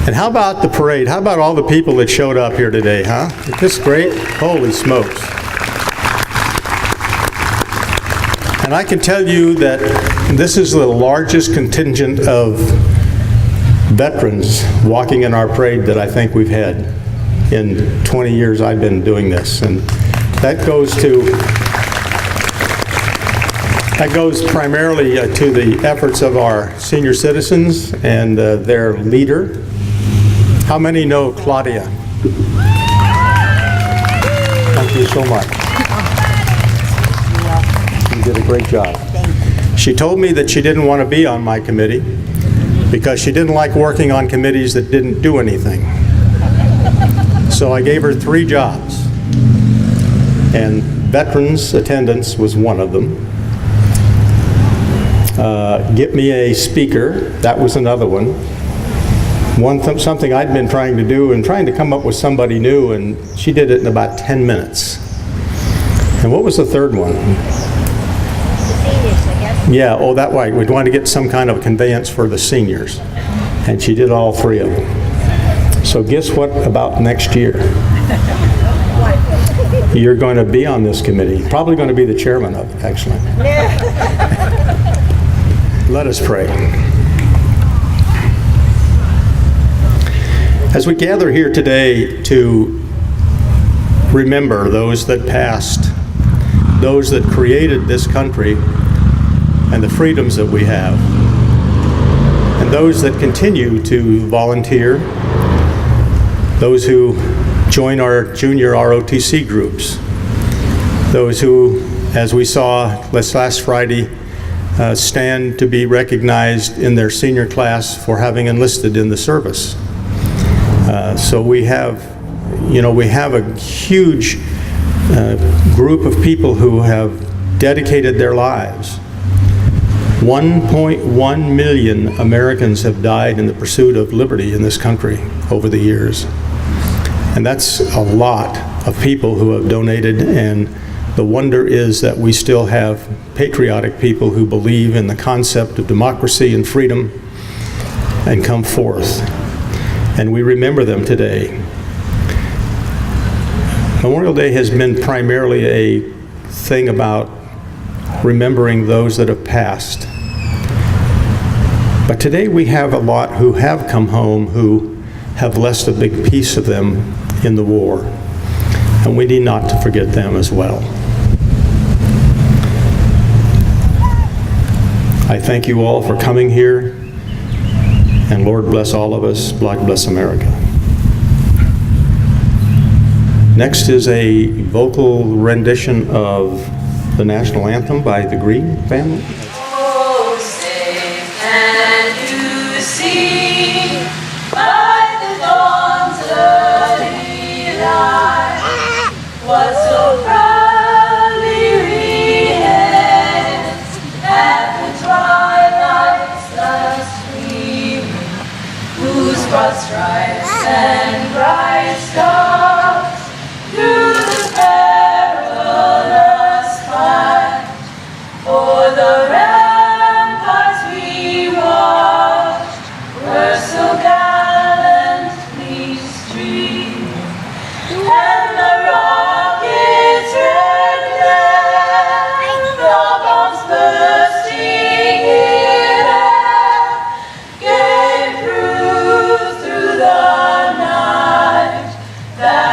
And how about the parade? How about all the people that showed up here today, huh? Isn't this great? Holy smokes. And I can tell you that this is the largest contingent of veterans walking in our parade that I think we've had in 20 years I've been doing this. And that goes primarily to the efforts of our senior citizens and their leader. How many know Claudia? Thank you so much. You did a great job. She told me that she didn't want to be on my committee because she didn't like working on committees that didn't do anything. So I gave her 3 jobs, and veterans attendance was one of them. Get me a speaker, that was another one. Something I'd been trying to do and trying to come up with somebody new, and she did it in about 10 minutes. And what was the third one? The seniors, I guess. Yeah, oh, that way. We'd want to get some kind of conveyance for the seniors. And she did all 3 of them. So guess what about next year? You're going to be on this committee. Probably going to be the chairman of it, actually. Let us pray. As we gather here today to remember those that passed, those that created this country and the freedoms that we have, and those that continue to volunteer, those who join our junior ROTC groups, those who, as we saw last Friday, stand to be recognized in their senior class for having enlisted in the service. So we have a huge group of people who have dedicated their lives. 1.1 million Americans have died in the pursuit of liberty in this country over the years. And that's a lot of people who have donated, and the wonder is that we still have patriotic people who believe in the concept of democracy and freedom and come forth. And we remember them today. Memorial Day has been primarily a thing about remembering those that have passed. But today we have a lot who have come home who have lost a big piece of them in the war. And we need not to forget them as well. I thank you all for coming here, and Lord bless all of us. God bless America. Next is a vocal rendition of the national anthem by the Green family. Oh, say, can you see by the dawn's early light what so proudly we hailed at the twilight's last gleaming, whose broad stripes and bright stars through the perilous fight o'er the ramparts we watched were so gallantly streaming, and the rockets' red glare, the bombs bursting in air, gave proof through the night that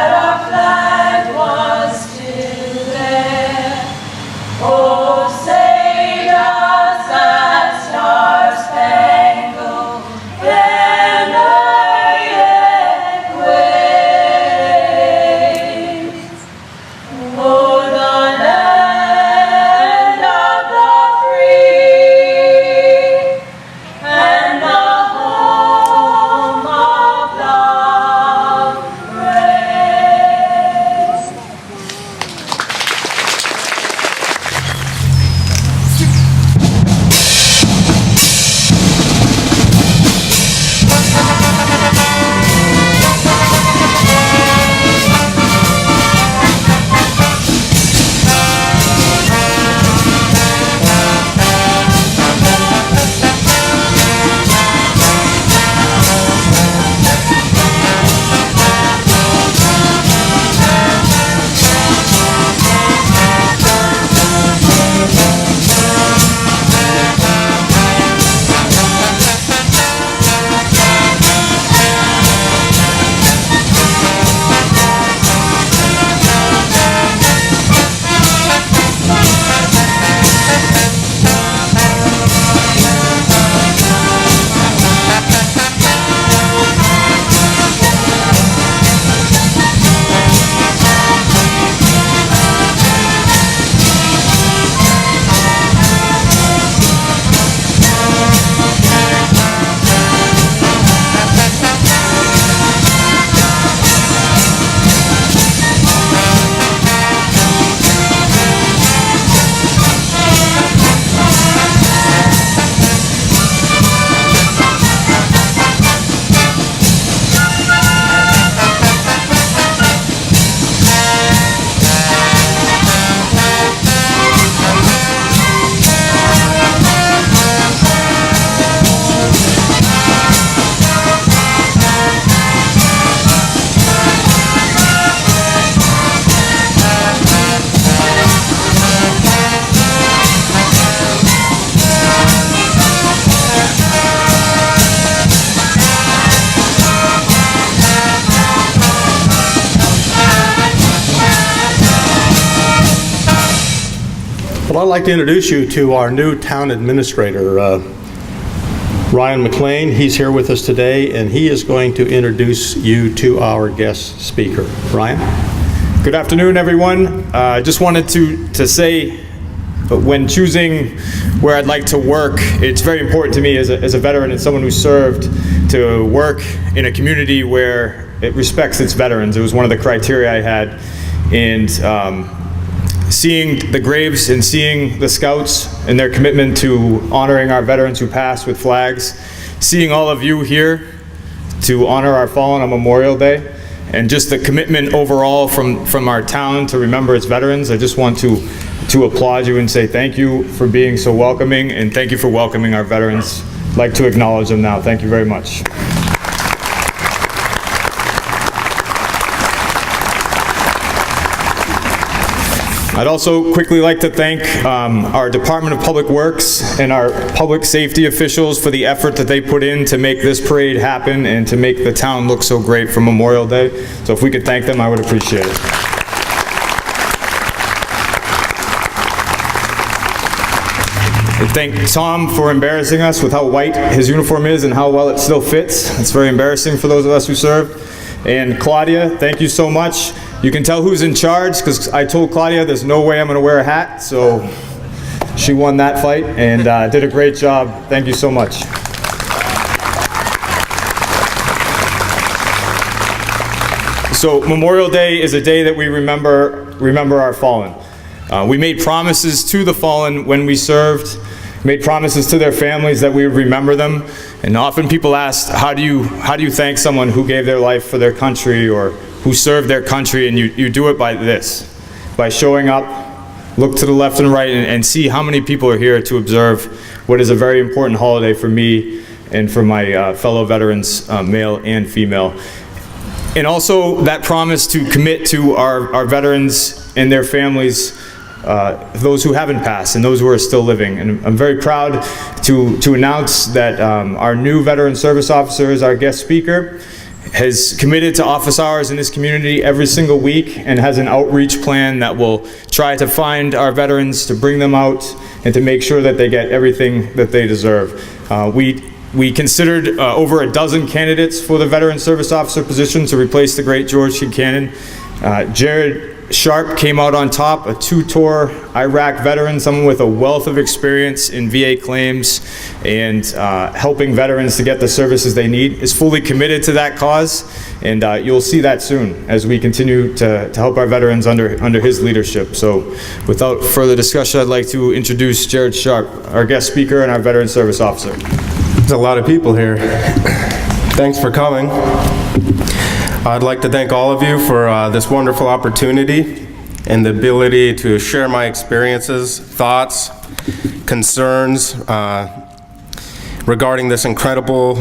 Well, I'd like to introduce you to our new town administrator, Ryan McLean. He's here with us today, and he is going to introduce you to our guest speaker. Ryan? Good afternoon, everyone. I just wanted to say, when choosing where I'd like to work, it's very important to me as a veteran and someone who served to work in a community where it respects its veterans. It was one of the criteria I had. And seeing the graves and seeing the Scouts and their commitment to honoring our veterans who passed with flags, seeing all of you here to honor our fallen on Memorial Day, and just the commitment overall from our town to remember its veterans, I just want to applaud you and say thank you for being so welcoming, and thank you for welcoming our veterans. I'd like to acknowledge them now. Thank you very much. I'd also quickly like to thank our Department of Public Works and our public safety officials for the effort that they put in to make this parade happen and to make the town look so great for Memorial Day. So if we could thank them, I would appreciate it. And thank Tom for embarrassing us with how white his uniform is and how well it still fits. It's very embarrassing for those of us who served. And Claudia, thank you so much. You can tell who's in charge because I told Claudia there's no way I'm going to wear a hat, so she won that fight and did a great job. Thank you so much. So Memorial Day is a day that we remember our fallen. We made promises to the fallen when we served, made promises to their families that we would remember them. And often people ask, how do you thank someone who gave their life for their country or who served their country? And you do it by this, by showing up, look to the left and right, and see how many people are here to observe what is a very important holiday for me and for my fellow veterans, male and female. And also that promise to commit to our veterans and their families, those who haven't passed and those who are still living. And I'm very proud to announce that our new veteran service officer is our guest speaker, has committed to office hours in this community every single week and has an outreach plan that will try to find our veterans, to bring them out, and to make sure that they get everything that they deserve. We considered over a dozen candidates for the veteran service officer position to replace the great George Kincannon. Jared Sharp came out on top, a two-tour Iraq veteran, someone with a wealth of experience in VA claims and helping veterans to get the services they need, is fully committed to that cause, and you'll see that soon as we continue to help our veterans under his leadership. So without further discussion, I'd like to introduce Jared Sharp, our guest speaker and our veteran service officer. There's a lot of people here. Thanks for coming. I'd like to thank all of you for this wonderful opportunity and the ability to share my experiences, thoughts, concerns regarding this incredible,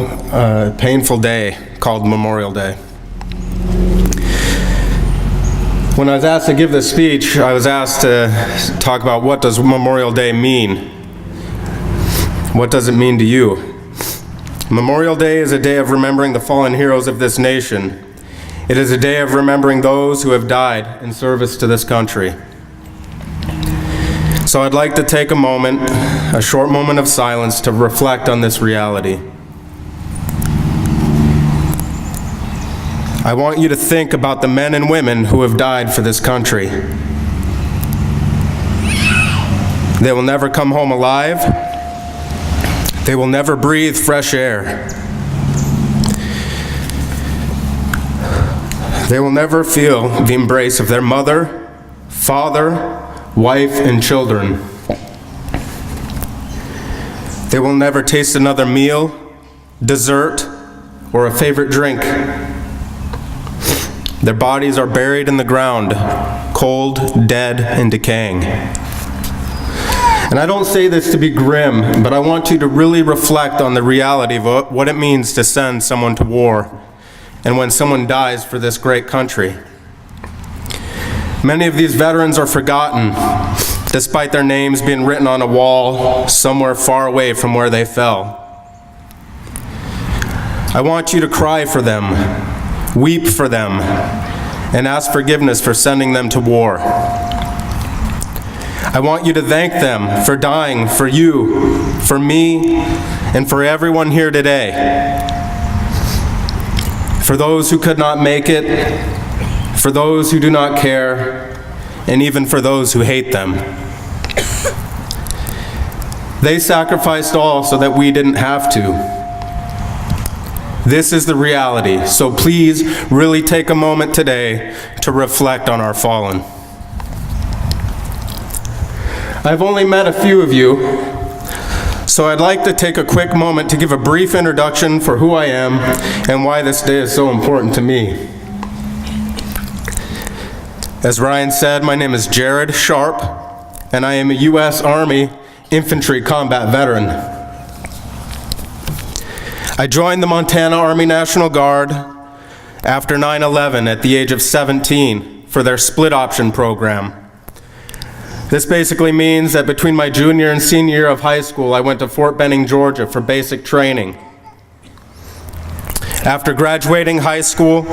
painful day called Memorial Day. When I was asked to give this speech, I was asked to talk about what does Memorial Day mean? What does it mean to you? Memorial Day is a day of remembering the fallen heroes of this nation. It is a day of remembering those who have died in service to this country. So I'd like to take a short moment of silence to reflect on this reality. I want you to think about the men and women who have died for this country. They will never come home alive. They will never breathe fresh air. They will never feel the embrace of their mother, father, wife, and children. They will never taste another meal, dessert, or a favorite drink. Their bodies are buried in the ground, cold, dead, and decaying. And I don't say this to be grim, but I want you to really reflect on the reality of what it means to send someone to war and when someone dies for this great country. Many of these veterans are forgotten, despite their names being written on a wall somewhere far away from where they fell. I want you to cry for them, weep for them, and ask forgiveness for sending them to war. I want you to thank them for dying for you, for me, and for everyone here today. For those who could not make it, for those who do not care, and even for those who hate them. They sacrificed all so that we didn't have to. This is the reality, so please really take a moment today to reflect on our fallen. I've only met a few of you, so I'd like to take a quick moment to give a brief introduction for who I am and why this day is so important to me. As Ryan said, my name is Jared Sharp, and I am a U.S. Army infantry combat veteran. I joined the Montana Army National Guard after 9/11 at the age of 17 for their split option program. This basically means that between my junior and senior year of high school, I went to Fort Benning, Georgia for basic training. After graduating high school,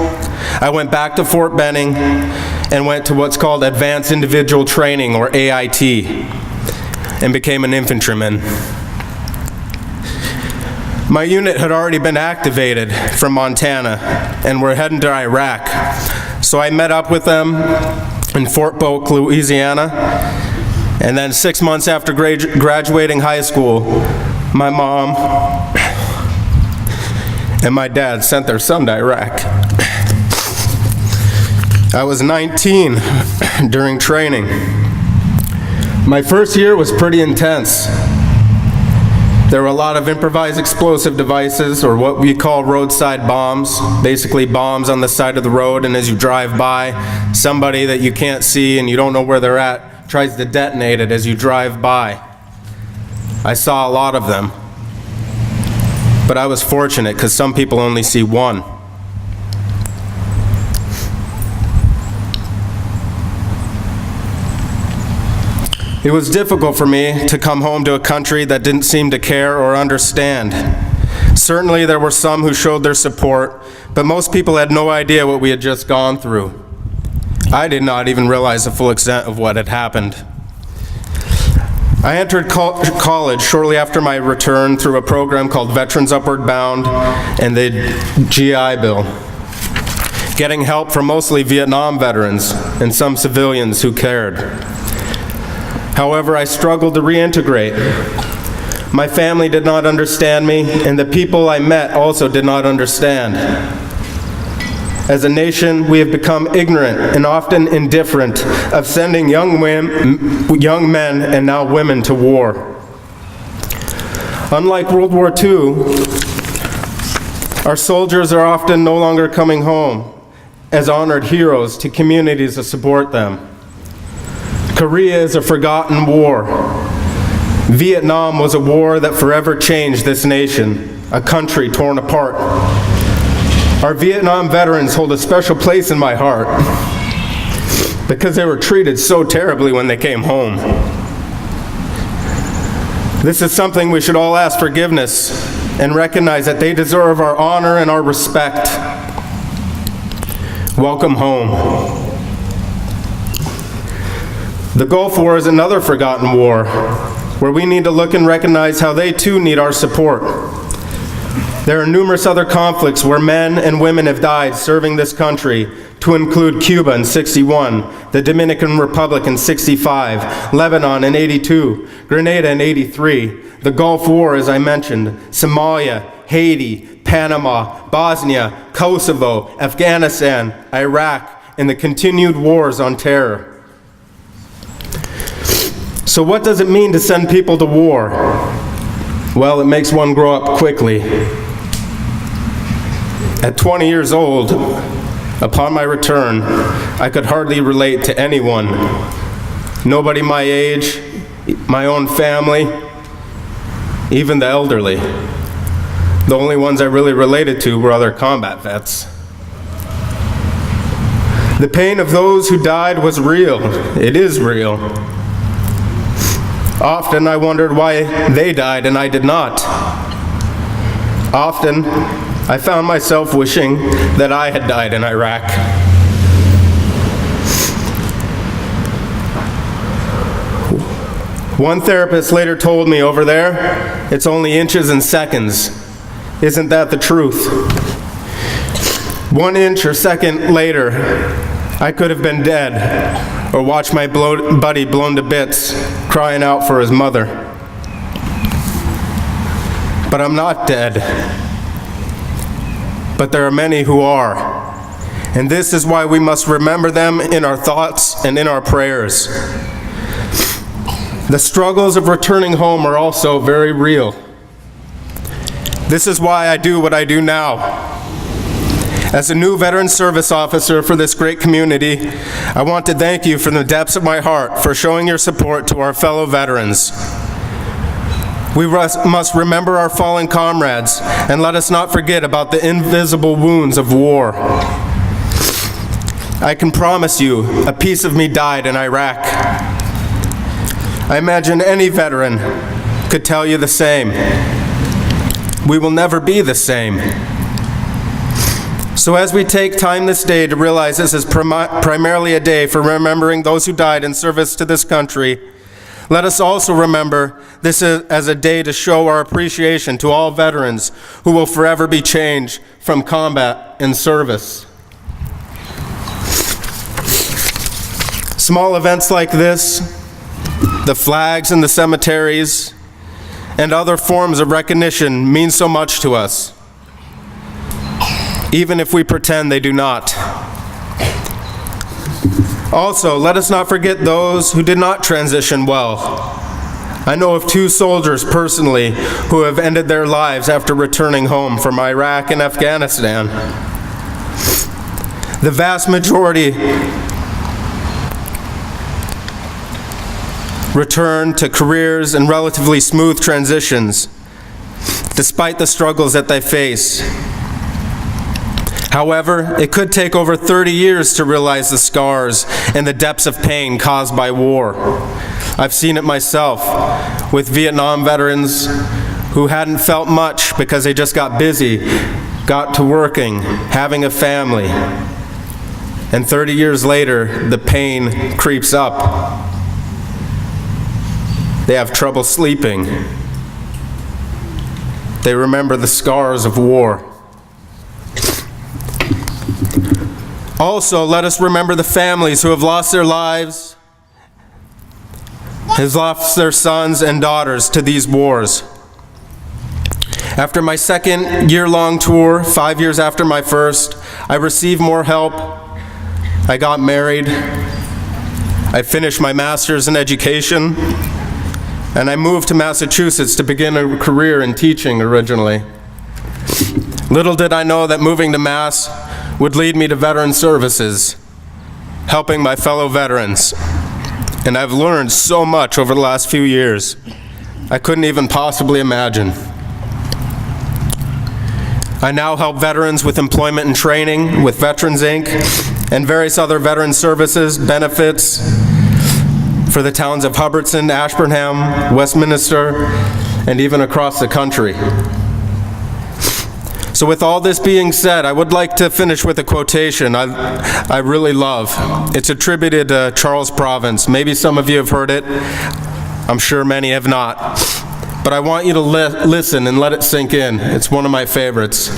I went back to Fort Benning and went to what's called Advanced Individual Training, or AIT, and became an infantryman. My unit had already been activated from Montana and were heading to Iraq. So I met up with them in Fort Polk, Louisiana. And then 6 months after graduating high school, my mom and my dad sent their son to Iraq. I was 19 during training. My first year was pretty intense. There were a lot of improvised explosive devices, or what we call roadside bombs, basically bombs on the side of the road, and as you drive by, somebody that you can't see and you don't know where they're at tries to detonate it as you drive by. I saw a lot of them, but I was fortunate because some people only see one. It was difficult for me to come home to a country that didn't seem to care or understand. Certainly there were some who showed their support, but most people had no idea what we had just gone through. I did not even realize the full extent of what had happened. I entered college shortly after my return through a program called Veterans Upward Bound and the GI Bill, getting help from mostly Vietnam veterans and some civilians who cared. However, I struggled to reintegrate. My family did not understand me, and the people I met also did not understand. As a nation, we have become ignorant and often indifferent of sending young men and now women to war. Unlike World War II, our soldiers are often no longer coming home as honored heroes to communities that support them. Korea is a forgotten war. Vietnam was a war that forever changed this nation, a country torn apart. Our Vietnam veterans hold a special place in my heart because they were treated so terribly when they came home. This is something we should all ask forgiveness and recognize that they deserve our honor and our respect. Welcome home. The Gulf War is another forgotten war, where we need to look and recognize how they too need our support. There are numerous other conflicts where men and women have died serving this country, to include Cuba in '61, the Dominican Republic in '65, Lebanon in '82, Grenada in '83, the Gulf War, as I mentioned, Somalia, Haiti, Panama, Bosnia, Kosovo, Afghanistan, Iraq, and the continued wars on terror. So what does it mean to send people to war? Well, it makes one grow up quickly. At 20 years old, upon my return, I could hardly relate to anyone. Nobody my age, my own family, even the elderly. The only ones I really related to were other combat vets. The pain of those who died was real. It is real. Often I wondered why they died and I did not. Often I found myself wishing that I had died in Iraq. One therapist later told me, over there, it's only inches and seconds. Isn't that the truth? 1 inch or second later, I could have been dead or watched my buddy blown to bits, crying out for his mother. But I'm not dead. But there are many who are. And this is why we must remember them in our thoughts and in our prayers. The struggles of returning home are also very real. This is why I do what I do now. As a new veteran service officer for this great community, I want to thank you from the depths of my heart for showing your support to our fellow veterans. We must remember our fallen comrades, and let us not forget about the invisible wounds of war. I can promise you, a piece of me died in Iraq. I imagine any veteran could tell you the same. We will never be the same. So as we take time this day to realize this is primarily a day for remembering those who died in service to this country, let us also remember this as a day to show our appreciation to all veterans who will forever be changed from combat and service. Small events like this, the flags in the cemeteries, and other forms of recognition mean so much to us, even if we pretend they do not. Also, let us not forget those who did not transition well. I know of 2 soldiers personally who have ended their lives after returning home from Iraq and Afghanistan. The vast majority returned to careers and relatively smooth transitions, despite the struggles that they face. However, it could take over 30 years to realize the scars and the depths of pain caused by war. I've seen it myself with Vietnam veterans who hadn't felt much because they just got busy, got to working, having a family. And 30 years later, the pain creeps up. They have trouble sleeping. They remember the scars of war. Also, let us remember the families who have lost their lives, has lost their sons and daughters to these wars. After my second year-long tour, 5 years after my first, I received more help. I got married. I finished my master's in education, and I moved to Massachusetts to begin a career in teaching originally. Little did I know that moving to Mass would lead me to veteran services, helping my fellow veterans. And I've learned so much over the last few years, I couldn't even possibly imagine. I now help veterans with employment and training with Veterans Inc. and various other veteran services, benefits for the towns of Hubbardston, Ashburnham, Westminster, and even across the country. So with all this being said, I would like to finish with a quotation I really love. It's attributed to Charles Province. Maybe some of you have heard it. I'm sure many have not. But I want you to listen and let it sink in. It's one of my favorites.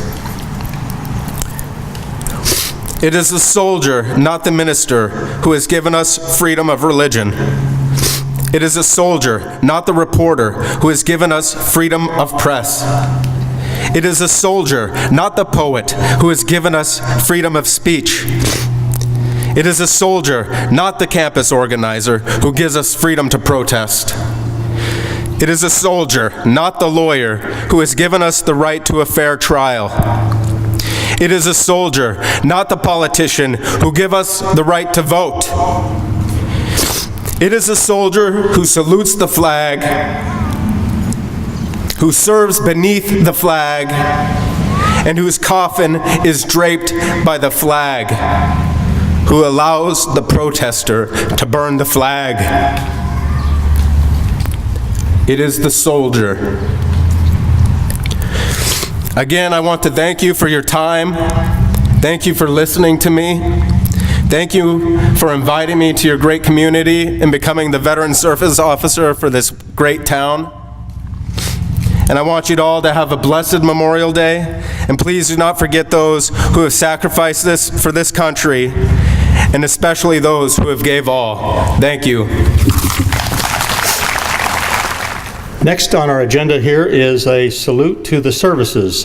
It is the soldier, not the minister, who has given us freedom of religion. It is the soldier, not the reporter, who has given us freedom of press. It is the soldier, not the poet, who has given us freedom of speech. It is the soldier, not the campus organizer, who gives us freedom to protest. It is the soldier, not the lawyer, who has given us the right to a fair trial. It is a soldier, not the politician, who give us the right to vote. It is a soldier who salutes the flag, who serves beneath the flag, and whose coffin is draped by the flag, who allows the protester to burn the flag. It is the soldier. Again, I want to thank you for your time. Thank you for listening to me. Thank you for inviting me to your great community and becoming the Veteran Service Officer for this great town. And I want you all to have a blessed Memorial Day. And please do not forget those who have sacrificed this for this country, and especially those who have gave all. Thank you. Next on our agenda here is a salute to the services.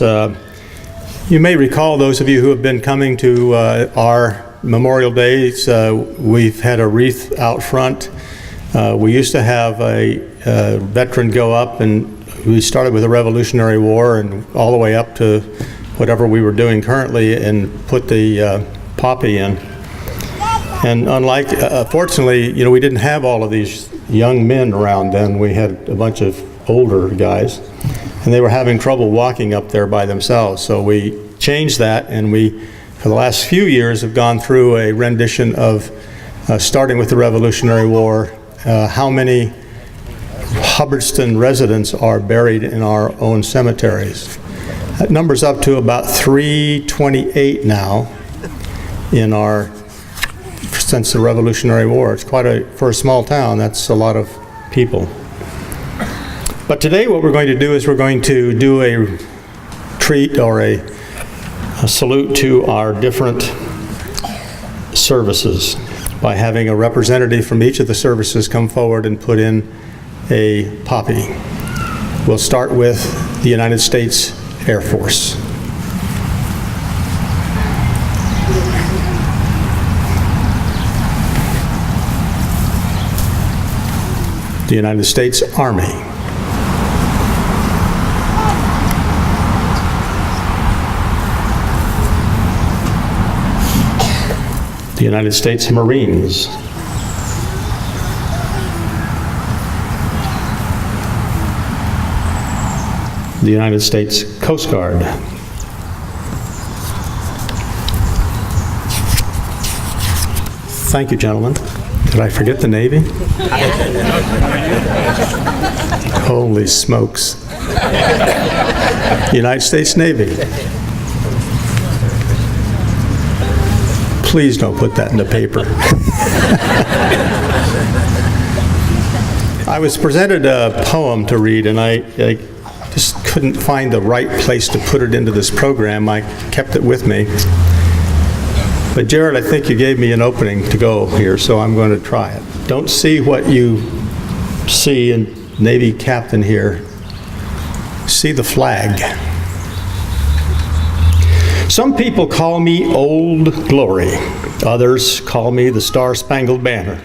You may recall, those of you who have been coming to our Memorial Days, we've had a wreath out front. We used to have a veteran go up, and we started with the Revolutionary War and all the way up to whatever we were doing currently, and put the poppy in. And unlike, fortunately, you know, we didn't have all of these young men around then. We had a bunch of older guys, and they were having trouble walking up there by themselves. So we changed that, and we, for the last few years, have gone through a rendition of, starting with the Revolutionary War, how many Hubbardston residents are buried in our own cemeteries. That number's up to about 328 now in our, since the Revolutionary War. It's quite a, for a small town, that's a lot of people. But today what we're going to do is we're going to do a treat or a salute to our different services by having a representative from each of the services come forward and put in a poppy. We'll start with the United States Air Force. The United States Army. The United States Marines. The United States Coast Guard. Thank you, gentlemen. Did I forget the Navy? Holy smokes. United States Navy. Please don't put that in the paper. I was presented a poem to read, and I just couldn't find the right place to put it into this program. I kept it with me. But Jared, I think you gave me an opening to go here, so I'm going to try it. Don't see what you see in Navy captain here. See the flag. Some people call me Old Glory. Others call me the Star-Spangled Banner.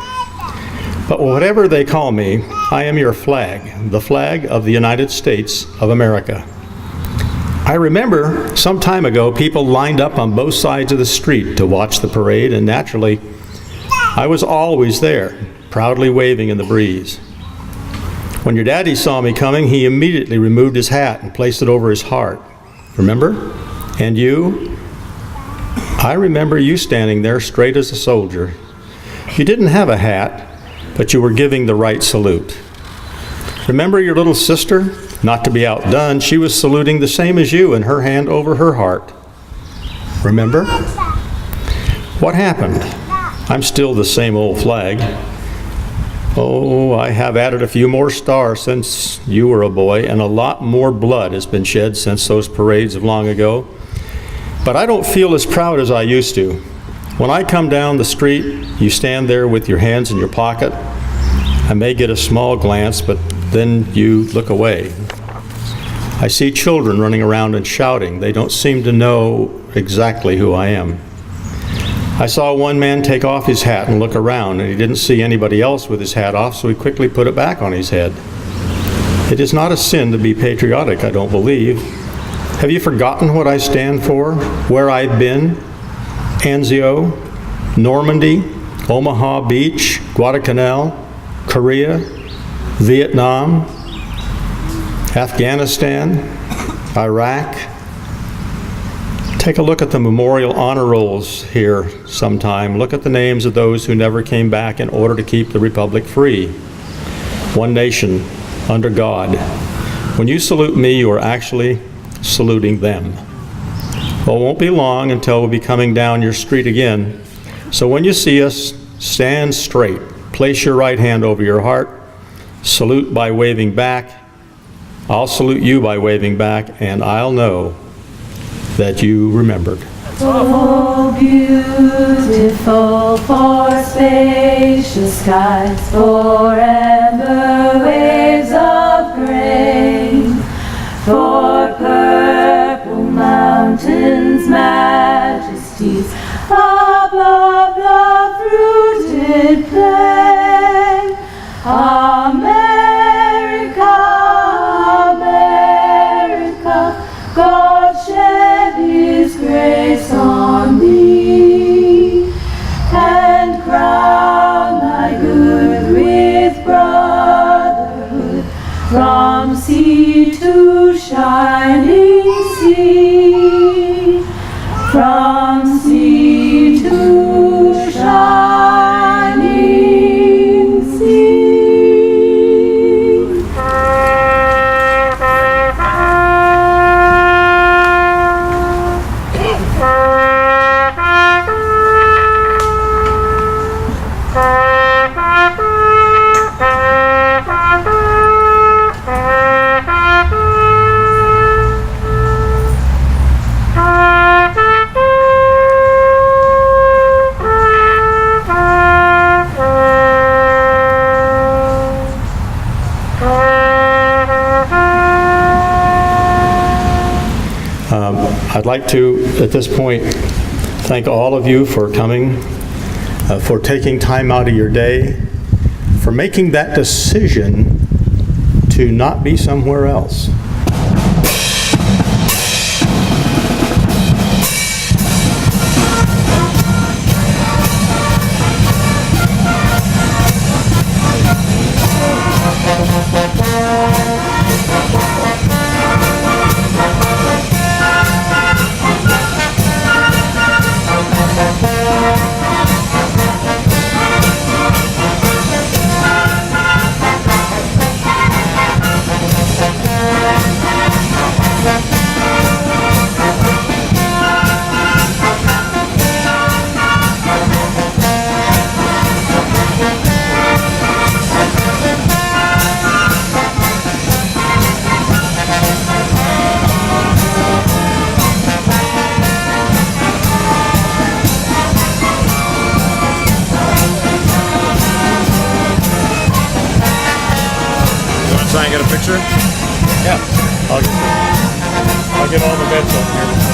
But whatever they call me, I am your flag, the flag of the United States of America. I remember some time ago, people lined up on both sides of the street to watch the parade, and naturally, I was always there, proudly waving in the breeze. When your daddy saw me coming, he immediately removed his hat and placed it over his heart. Remember? And you? I remember you standing there straight as a soldier. You didn't have a hat, but you were giving the right salute. Remember your little sister? Not to be outdone, she was saluting the same as you, and her hand over her heart. Remember? What happened? I'm still the same old flag. Oh, I have added a few more stars since you were a boy, and a lot more blood has been shed since those parades of long ago. But I don't feel as proud as I used to. When I come down the street, you stand there with your hands in your pocket. I may get a small glance, but then you look away. I see children running around and shouting. They don't seem to know exactly who I am. I saw one man take off his hat and look around, and he didn't see anybody else with his hat off, so he quickly put it back on his head. It is not a sin to be patriotic, I don't believe. Have you forgotten what I stand for, where I've been? Anzio, Normandy, Omaha Beach, Guadalcanal, Korea, Vietnam, Afghanistan, Iraq. Take a look at the memorial honor rolls here sometime. Look at the names of those who never came back in order to keep the republic free. One nation, under God. When you salute me, you are actually saluting them. Well, it won't be long until we'll be coming down your street again, So when you see us, stand straight. Place your right hand over your heart. Salute by waving back. I'll salute you by waving back, and I'll know that you remembered. Oh, beautiful for spacious skies, forever waves of grain, for purple mountains, majesties above the fruited plain. America, America, God shed His grace on thee, and crown thy good with brotherhood, from sea to shining sea, from sea to shining sea. I'd like to, at this point, thank all of you for coming, for taking time out of your day, for making that decision to not be somewhere else. Try and get a picture? Yeah, I'll get all the beds over here.